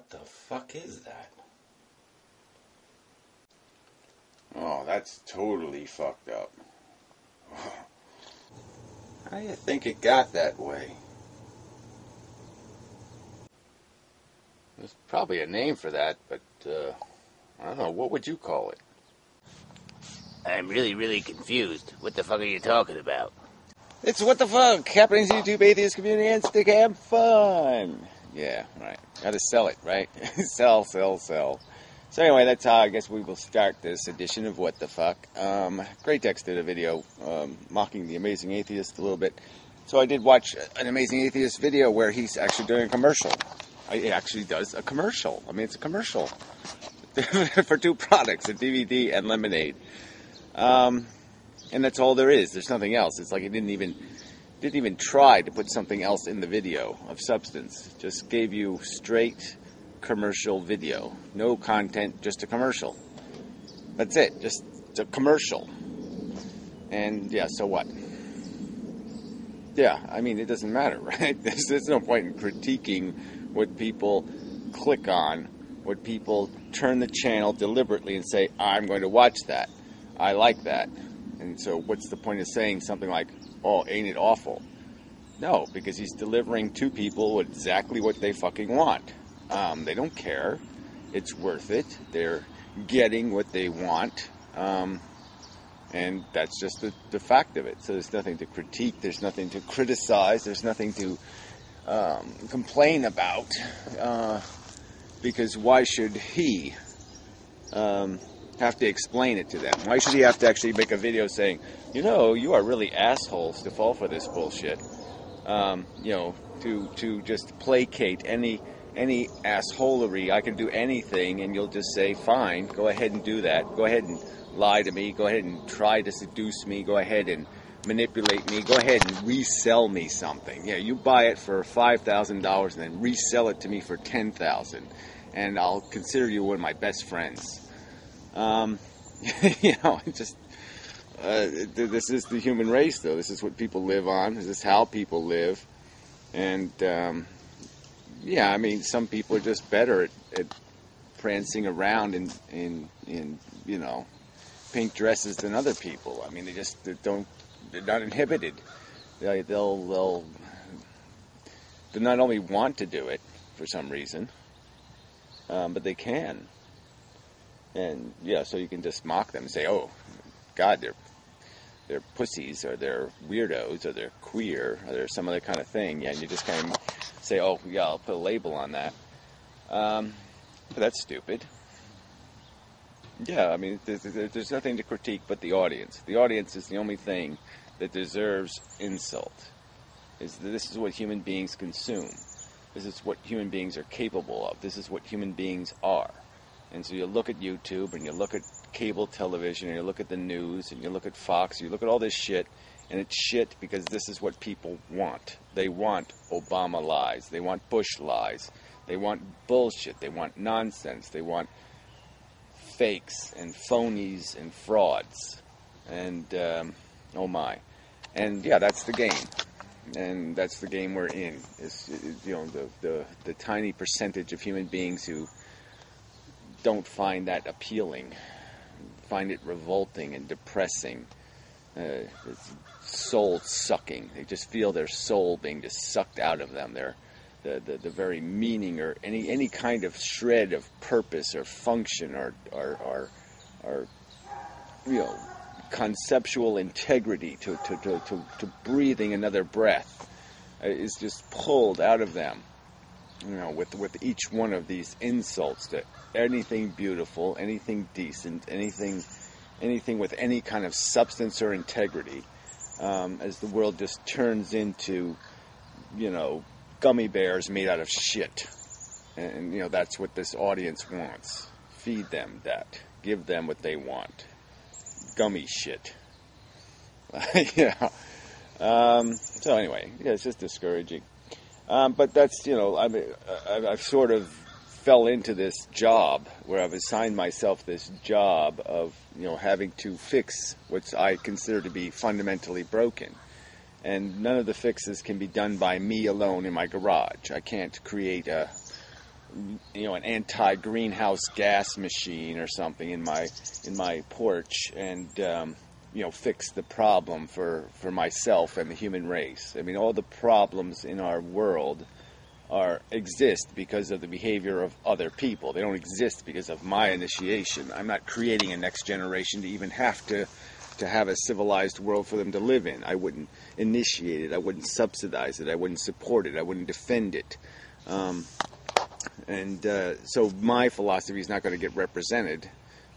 What the fuck is that? Oh, that's totally fucked up. How do you think it got that way? There's probably a name for that, but I don't know. What would you call it? I'm really confused. What the fuck are you talking about? It's What the Fuck, happening to YouTube atheist community and Instagram fun. Yeah, right. Gotta sell it, right? Sell. So anyway, that's how I guess we will start this edition of What the Fuck. Great Text did a video mocking the Amazing Atheist a little bit. So I did watch an Amazing Atheist video where he's actually doing a commercial. He actually does a commercial. I mean, it's a commercial for two products, a DVD and lemonade. And that's all there is. There's nothing else. It's like he didn't even try to put something else in the video of substance. Just gave you straight commercial video. No content, just a commercial. That's it. Just a commercial. And yeah, so what? Yeah, I mean, it doesn't matter, right? There's no point in critiquing what people click on, what people turn the channel deliberately and say, I'm going to watch that. I like that. And so what's the point of saying something like, oh, ain't it awful? No, because he's delivering to people exactly what they fucking want. They don't care. It's worth it. They're getting what they want. And that's just the fact of it. So there's nothing to critique. There's nothing to criticize. There's nothing to complain about. Because why should he have to explain it to them? Why should he have to actually make a video saying, you know, you are really assholes to fall for this bullshit? To just placate any assholery. I can do anything, and you'll just say, fine, go ahead and do that. Go ahead and lie to me. Go ahead and try to seduce me. Go ahead and manipulate me. Go ahead and resell me something. Yeah, you buy it for $5,000 and then resell it to me for $10,000, and I'll consider you one of my best friends. Just this is the human race, though. This is what people live on. This is how people live, and I mean, some people are just better at prancing around in pink dresses than other people. I mean, they're not inhibited. They'll not only want to do it for some reason, but they can. And yeah, so you can just mock them and say, "Oh, God, they're pussies, or they're weirdos, or they're queer, or they're some other kind of thing." Yeah, and you just kind of say, "Oh, yeah, I'll put a label on that." But that's stupid. Yeah, I mean, there's nothing to critique but the audience. The audience is the only thing that deserves insult. This is what human beings consume. This is what human beings are capable of. This is what human beings are. And so you look at YouTube, and you look at cable television, and you look at the news, and you look at Fox, you look at all this shit, and it's shit because this is what people want. They want Obama lies. They want Bush lies. They want bullshit. They want nonsense. They want fakes and phonies and frauds. And, oh my. And yeah, that's the game. And that's the game we're in. It's the tiny percentage of human beings who don't find that appealing, find it revolting and depressing. It's soul-sucking. They just feel their soul being just sucked out of them. The very meaning or any kind of shred of purpose or function or conceptual integrity to breathing another breath is just pulled out of them. With each one of these insults to anything beautiful, anything decent, anything with any kind of substance or integrity, as the world just turns into, gummy bears made out of shit. And that's what this audience wants. Feed them that. Give them what they want. Gummy shit. So anyway, it's just discouraging. But that's, I've sort of fell into this job where I've assigned myself this job of, having to fix what I consider to be fundamentally broken. And none of the fixes can be done by me alone in my garage. I can't create a an anti-greenhouse gas machine or something in my porch and fix the problem for myself and the human race. I mean, all the problems in our world exist because of the behavior of other people. They don't exist because of my initiation. I'm not creating a next generation to even have to have a civilized world for them to live in. I wouldn't initiate it. I wouldn't subsidize it. I wouldn't support it. I wouldn't defend it. So my philosophy is not going to get represented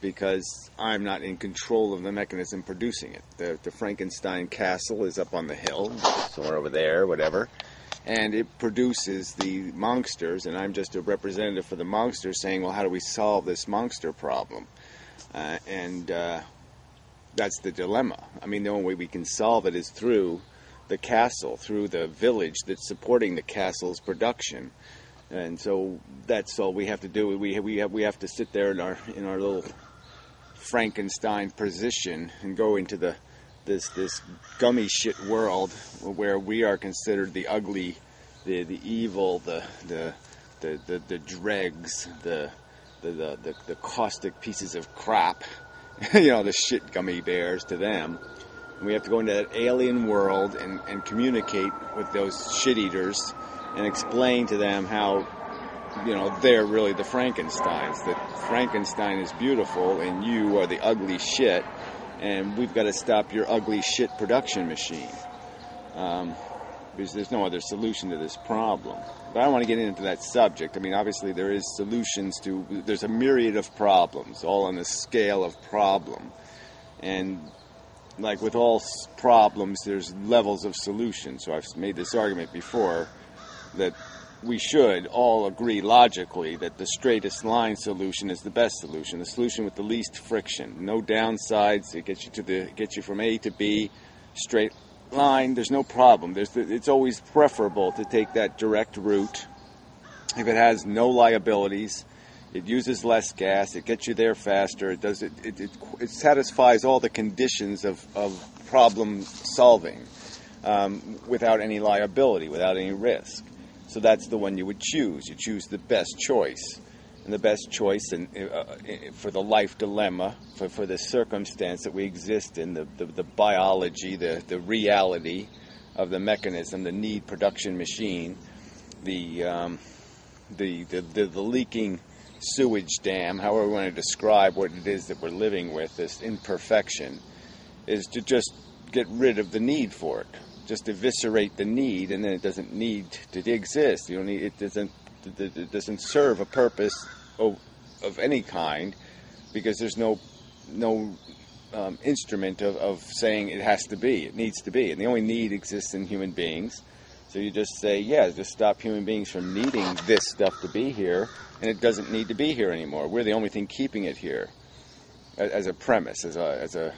because I'm not in control of the mechanism producing it. The Frankenstein castle is up on the hill, somewhere over there, whatever, and it produces the monsters, and I'm just a representative for the monsters saying, well, how do we solve this monster problem? That's the dilemma. I mean, the only way we can solve it is through the castle, through the village that's supporting the castle's production. And so that's all we have to do. We have to sit there in our little Frankenstein position and go into this gummy shit world where we are considered the ugly, the evil, the dregs, the caustic pieces of crap, the shit gummy bears to them. And we have to go into that alien world and communicate with those shit eaters and explain to them how, they're really the Frankensteins, that Frankenstein is beautiful and you are the ugly shit, and we've got to stop your ugly shit production machine. Because there's no other solution to this problem. But I don't want to get into that subject. I mean, obviously there's a myriad of problems, all on the scale of problem. And like with all problems, there's levels of solution. So I've made this argument before that we should all agree logically that the straightest line solution is the best solution, the solution with the least friction, no downsides. It gets you from A to B, straight line. There's no problem. It's always preferable to take that direct route if it has no liabilities. It uses less gas. It gets you there faster. It satisfies all the conditions of problem solving without any liability, without any risk. So that's the one you would choose. You choose the best choice. And the best choice for the life dilemma, for the circumstance that we exist in, the biology, the reality of the mechanism, the need production machine, the leaking sewage dam, however we want to describe what it is that we're living with, this imperfection, is to just get rid of the need for it. Just eviscerate the need, and then it doesn't need to exist. It doesn't serve a purpose of any kind, because there's no instrument of saying it has to be. It needs to be, and the only need exists in human beings. So you just say, just stop human beings from needing this stuff to be here, and it doesn't need to be here anymore. We're the only thing keeping it here, as a premise, as a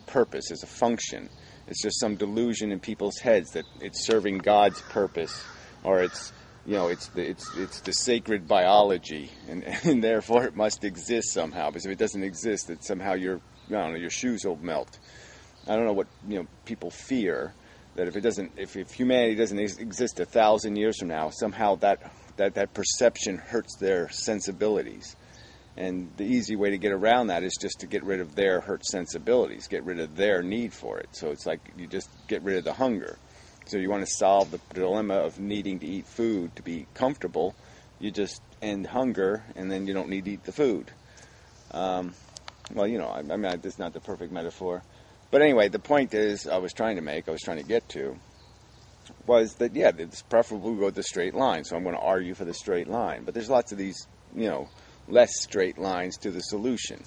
purpose, as a function. It's just some delusion in people's heads that it's serving God's purpose, or it's the sacred biology, and therefore it must exist somehow. Because if it doesn't exist, that somehow your shoes will melt. I don't know what people fear, that if humanity doesn't exist 1,000 years from now, somehow that perception hurts their sensibilities. And the easy way to get around that is just to get rid of their hurt sensibilities, get rid of their need for it. So it's like you just get rid of the hunger. So you want to solve the dilemma of needing to eat food to be comfortable, you just end hunger, and then you don't need to eat the food. That's not the perfect metaphor. But anyway, the point I was trying to get to, was that, it's preferable to go the straight line. So I'm going to argue for the straight line. But there's lots of these, less straight lines to the solution.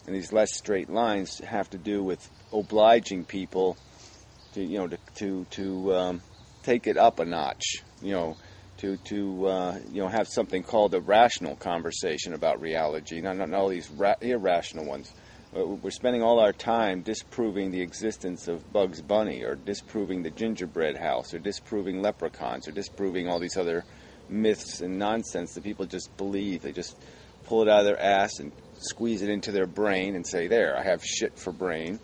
And these less straight lines have to do with obliging people to take it up a notch, to have something called a rational conversation about reality, not all these irrational ones. We're spending all our time disproving the existence of Bugs Bunny, or disproving the gingerbread house, or disproving leprechauns, or disproving all these other myths and nonsense that people just believe. They just pull it out of their ass and squeeze it into their brain and say, there, I have shit for brain.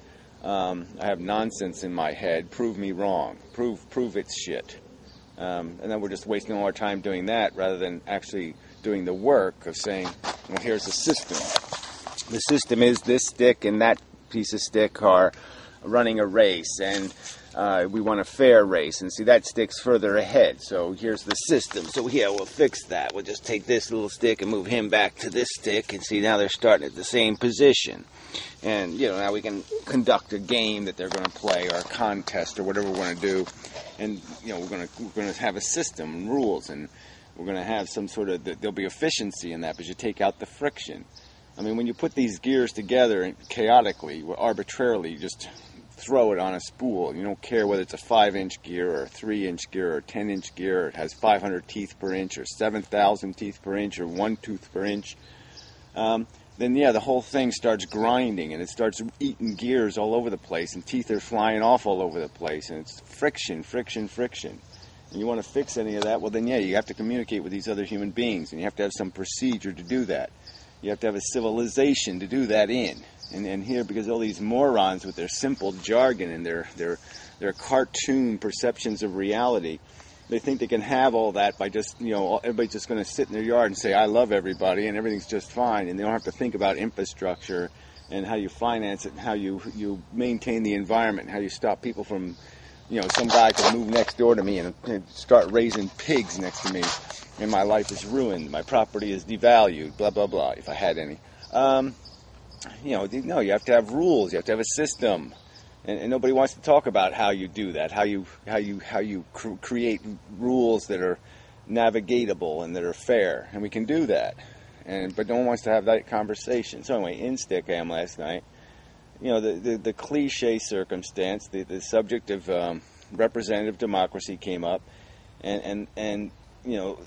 I have nonsense in my head. Prove me wrong. Prove it's shit. And then we're just wasting all our time doing that rather than actually doing the work of saying, well, here's the system. The system is this stick and that piece of stick are running a race, and we want a fair race, and see, that stick's further ahead, so here's the system. So yeah, we'll fix that. We'll just take this little stick and move him back to this stick, and see, now they're starting at the same position. And, you know, now we can conduct a game that they're going to play, or a contest, or whatever we want to do. And, you know, we're going to have a system and rules, and we're going to have some sort of, there'll be efficiency in that, but you take out the friction. I mean, when you put these gears together and chaotically, arbitrarily, you just throw it on a spool. You don't care whether it's a 5-inch gear or a 3-inch gear or a 10-inch gear, or it has 500 teeth per inch or 7,000 teeth per inch or 1 tooth per inch. Then, yeah, the whole thing starts grinding, and it starts eating gears all over the place, and teeth are flying off all over the place, and it's friction, friction, friction. And you want to fix any of that, well, then, yeah, you have to communicate with these other human beings, and you have to have some procedure to do that. You have to have a civilization to do that in. And here, because all these morons with their simple jargon and their cartoon perceptions of reality, they think they can have all that by just, you know, everybody's just going to sit in their yard and say, I love everybody, and everything's just fine, and they don't have to think about infrastructure and how you finance it and how you maintain the environment and how you stop people from, you know, some guy could move next door to me and start raising pigs next to me, and my life is ruined, my property is devalued, blah, blah, blah, if I had any. You know, no, you have to have rules, you have to have a system. And nobody wants to talk about how you do that, how you create rules that are navigatable and that are fair, and we can do that. But no one wants to have that conversation. So anyway, in Stickam last night, you know, the cliche circumstance, the subject of representative democracy came up, and you know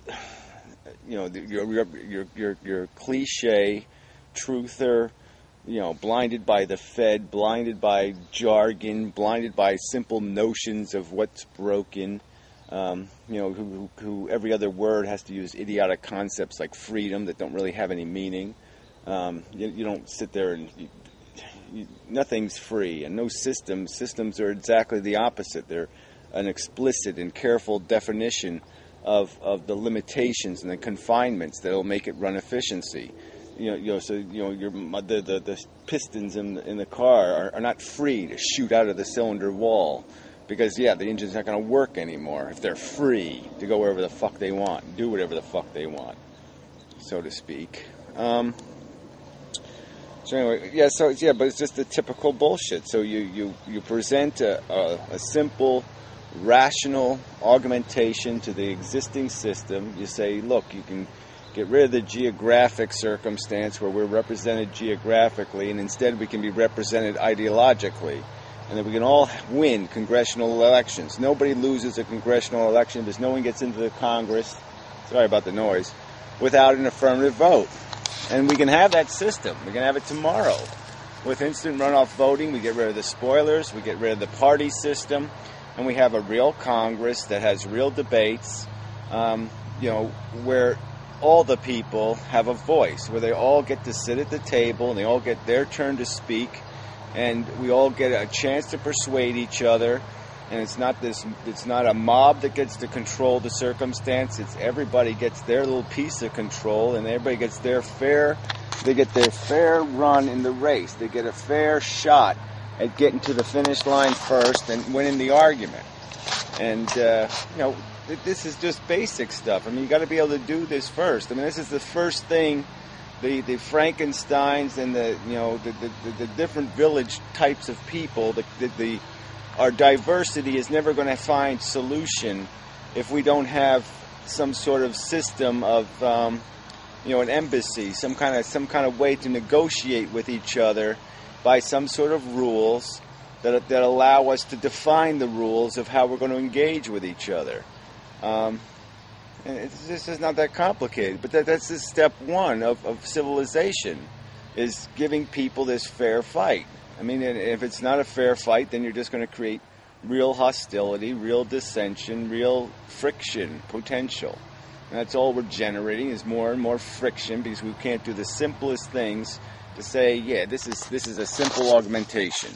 your cliche truther. You know, blinded by the Fed, blinded by jargon, blinded by simple notions of what's broken, you know, who every other word has to use idiotic concepts like freedom that don't really have any meaning. You don't sit there and... nothing's free, and no systems. Systems are exactly the opposite. They're an explicit and careful definition of the limitations and the confinements that will make it run efficiency. So the pistons in the car are not free to shoot out of the cylinder wall, because the engine's not going to work anymore if they're free to go wherever the fuck they want, and do whatever the fuck they want, so to speak. So anyway, but it's just the typical bullshit. So you present a simple, rational augmentation to the existing system. You say, look, you can get rid of the geographic circumstance where we're represented geographically, and instead we can be represented ideologically. And then we can all win congressional elections. Nobody loses a congressional election because no one gets into the Congress, sorry about the noise, without an affirmative vote. And we can have that system. We can have it tomorrow. With instant runoff voting, we get rid of the spoilers, we get rid of the party system, and we have a real Congress that has real debates, where all the people have a voice, where they all get to sit at the table and they all get their turn to speak, and we all get a chance to persuade each other. And it's not a mob that gets to control the circumstance. It's everybody gets their little piece of control, and everybody gets their fair run in the race. They get a fair shot at getting to the finish line first and winning the argument. And this is just basic stuff. I mean, you got to be able to do this first. I mean, this is the first thing the Frankensteins and the different village types of people, our diversity is never going to find solution if we don't have some sort of system of an embassy, some kind of way to negotiate with each other by some sort of rules that allow us to define the rules of how we're going to engage with each other. And this is not that complicated, but that's the step one of civilization, is giving people this fair fight. I mean, if it's not a fair fight, then you're just going to create real hostility, real dissension, real friction potential. And that's all we're generating, is more and more friction, because we can't do the simplest things to say, yeah, this is a simple augmentation.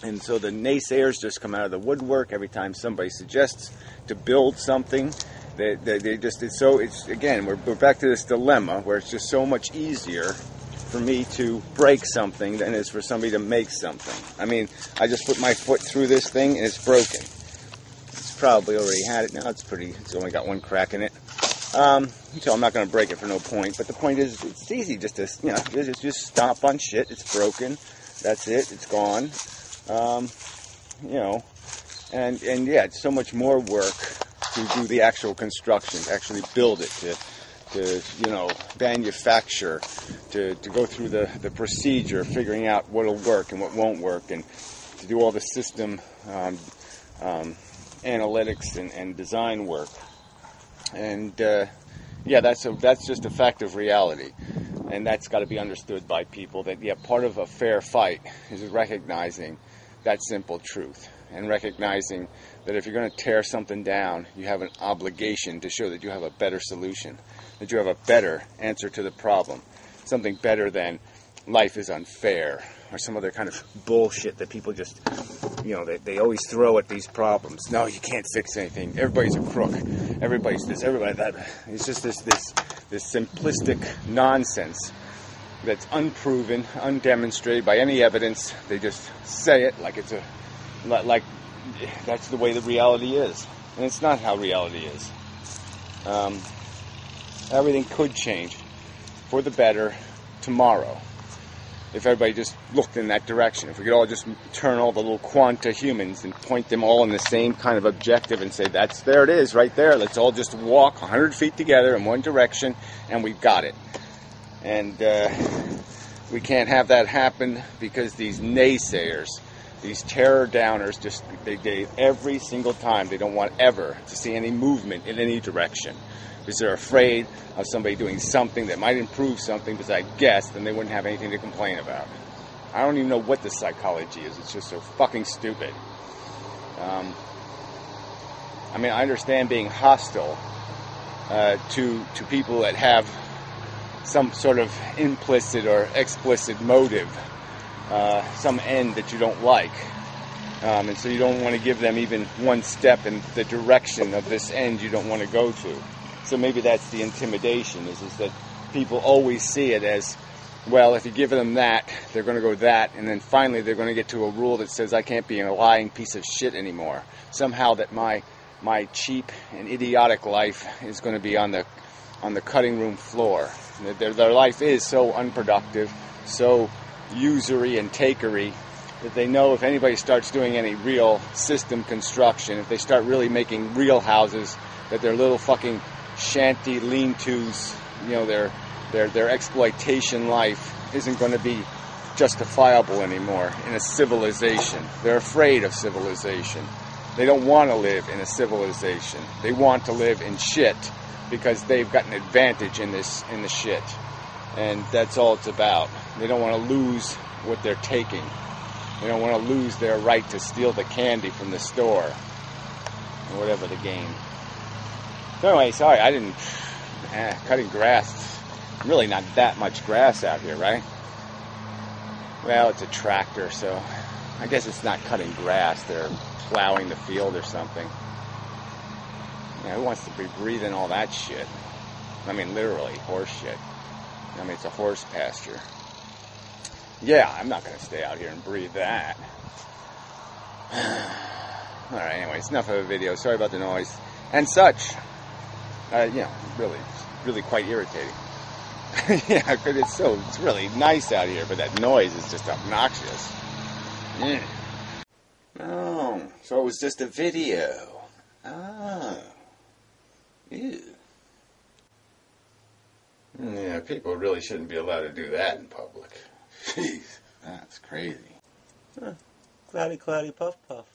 And so the naysayers just come out of the woodwork every time somebody suggests to build something, They just, it's again, we're back to this dilemma where it's just so much easier for me to break something than it is for somebody to make something. I mean, I just put my foot through this thing and it's broken. It's probably already had it now. It's only got one crack in it. So I'm not going to break it for no point. But the point is, it's easy just to, just stomp on shit. It's broken. That's it. It's gone. And yeah, it's so much more work to do the actual construction, to actually build it, to manufacture, to go through the procedure, figuring out what'll work and what won't work, and to do all the system analytics and design work. And that's just a fact of reality, and that's got to be understood by people. That part of a fair fight is recognizing that simple truth, and recognizing that if you're going to tear something down, you have an obligation to show that you have a better solution, that you have a better answer to the problem, something better than life is unfair or some other kind of bullshit that people just, they always throw at these problems. No, you can't fix anything. Everybody's a crook. Everybody's this. Everybody that. It's just this simplistic nonsense that's unproven, undemonstrated by any evidence. They just say it like it's like that's the way the reality is, and it's not how reality is. Everything could change for the better tomorrow if everybody just looked in that direction. If we could all just turn all the little quanta humans and point them all in the same kind of objective and say, there it is, right there. Let's all just walk 100 feet together in one direction, and we've got it. And we can't have that happen because these naysayers, these terror downers, they every single time, they don't want ever to see any movement in any direction. Because they're afraid of somebody doing something that might improve something, because I guess then they wouldn't have anything to complain about. I don't even know what the psychology is. It's just so fucking stupid. I understand being hostile to people that have some sort of implicit or explicit motive, some end that you don't like. And so you don't want to give them even one step in the direction of this end you don't want to go to. So maybe that's the intimidation, is that people always see it as, well, if you give them that, they're going to go that, and then finally they're going to get to a rule that says I can't be a lying piece of shit anymore. Somehow that my cheap and idiotic life is going to be on the cutting room floor. Their life is so unproductive, so usury and takery, that they know if anybody starts doing any real system construction, if they start really making real houses, that their little fucking shanty lean-tos, their exploitation life isn't going to be justifiable anymore in a civilization. They're afraid of civilization. They don't want to live in a civilization. They want to live in shit because they've got an advantage in the shit. And that's all it's about. They don't want to lose what they're taking. They don't want to lose their right to steal the candy from the store, or whatever the game. So anyway, sorry, I didn't... cutting grass. Really not that much grass out here, right? Well, it's a tractor, so I guess it's not cutting grass. They're plowing the field or something. Yeah, who wants to be breathing all that shit? Literally, horse shit. It's a horse pasture. Yeah, I'm not going to stay out here and breathe that. Alright, anyways, enough of a video. Sorry about the noise. And such. Really quite irritating. Yeah, because it's really nice out here, but that noise is just obnoxious. Yeah. Oh, so it was just a video. Oh. Ew. Yeah, people really shouldn't be allowed to do that in public. Jeez, that's crazy. Huh. Cloudy, cloudy, puff, puff.